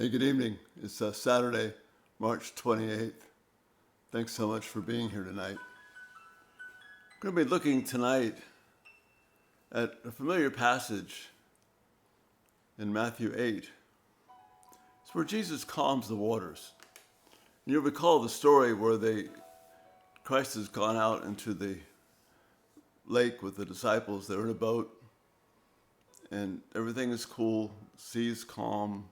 Hey, good evening. It's Saturday, March 28th. Thanks so much for being here tonight. I'm going to be looking tonight at a familiar passage in Matthew 8. It's where Jesus calms the waters. And you'll recall the story where Christ has gone out into the lake with the disciples. They're in a boat, and everything is cool, the sea is calm,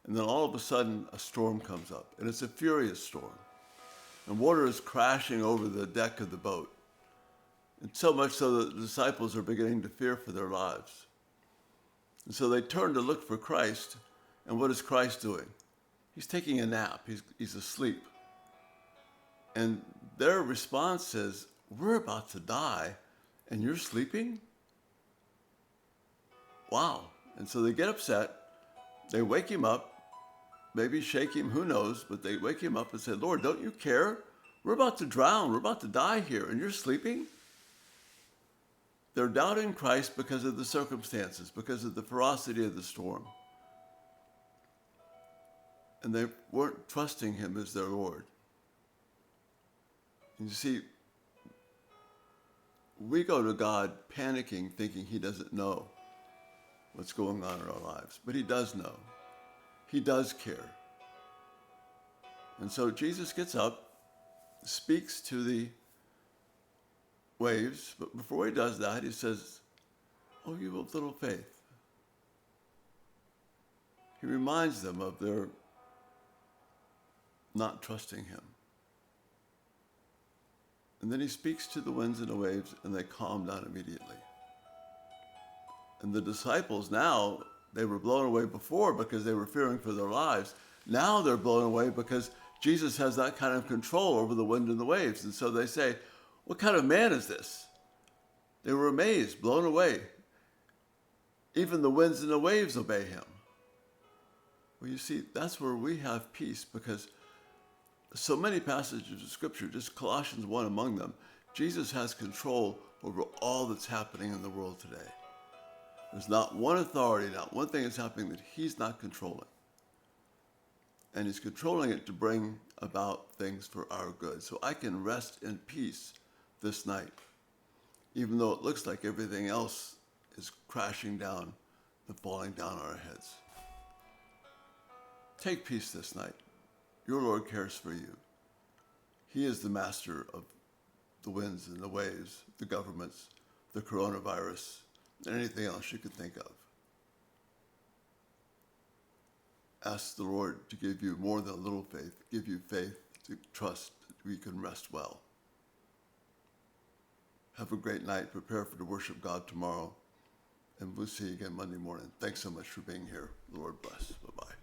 and then all of a sudden a storm comes up, and it's a furious storm. And water is crashing over the deck of the boat. And so much so that the disciples are beginning to fear for their lives. And so they turn to look for Christ. And what is Christ doing? He's taking a nap. He's asleep. And their response is, "We're about to die, and you're sleeping?" Wow. And so they get upset. They wake him up, maybe shake him, who knows, but they wake him up and say, "Lord, don't you care? We're about to drown. We're about to die here, and you're sleeping?" They're doubting Christ because of the circumstances, because of the ferocity of the storm. And they weren't trusting him as their Lord. And you see, we go to God panicking, thinking he doesn't know what's going on in our lives. But he does know. He does care. And so Jesus gets up, speaks to the waves, but before he does that, he says, "Oh, you of little faith." He reminds them of their not trusting him. And then he speaks to the winds and the waves, and they calm down immediately. And the disciples now, they were blown away before because they were fearing for their lives. Now they're blown away because Jesus has that kind of control over the wind and the waves. And so they say, "What kind of man is this?" They were amazed, blown away. Even the winds and the waves obey him. Well, you see, that's where we have peace, because so many passages of Scripture, just Colossians 1 among them, Jesus has control over all that's happening in the world today. There's not one authority, not one thing that's happening that he's not controlling. And he's controlling it to bring about things for our good. So I can rest in peace this night, even though it looks like everything else is crashing down and falling down on our heads. Take peace this night. Your Lord cares for you. He is the master of the winds and the waves, the governments, the coronavirus, and anything else you could think of. Ask the Lord to give you more than a little faith, give you faith to trust that we can rest well. Have a great night. Prepare for to worship God tomorrow. And we'll see you again Monday morning. Thanks so much for being here. The Lord bless. Bye-bye.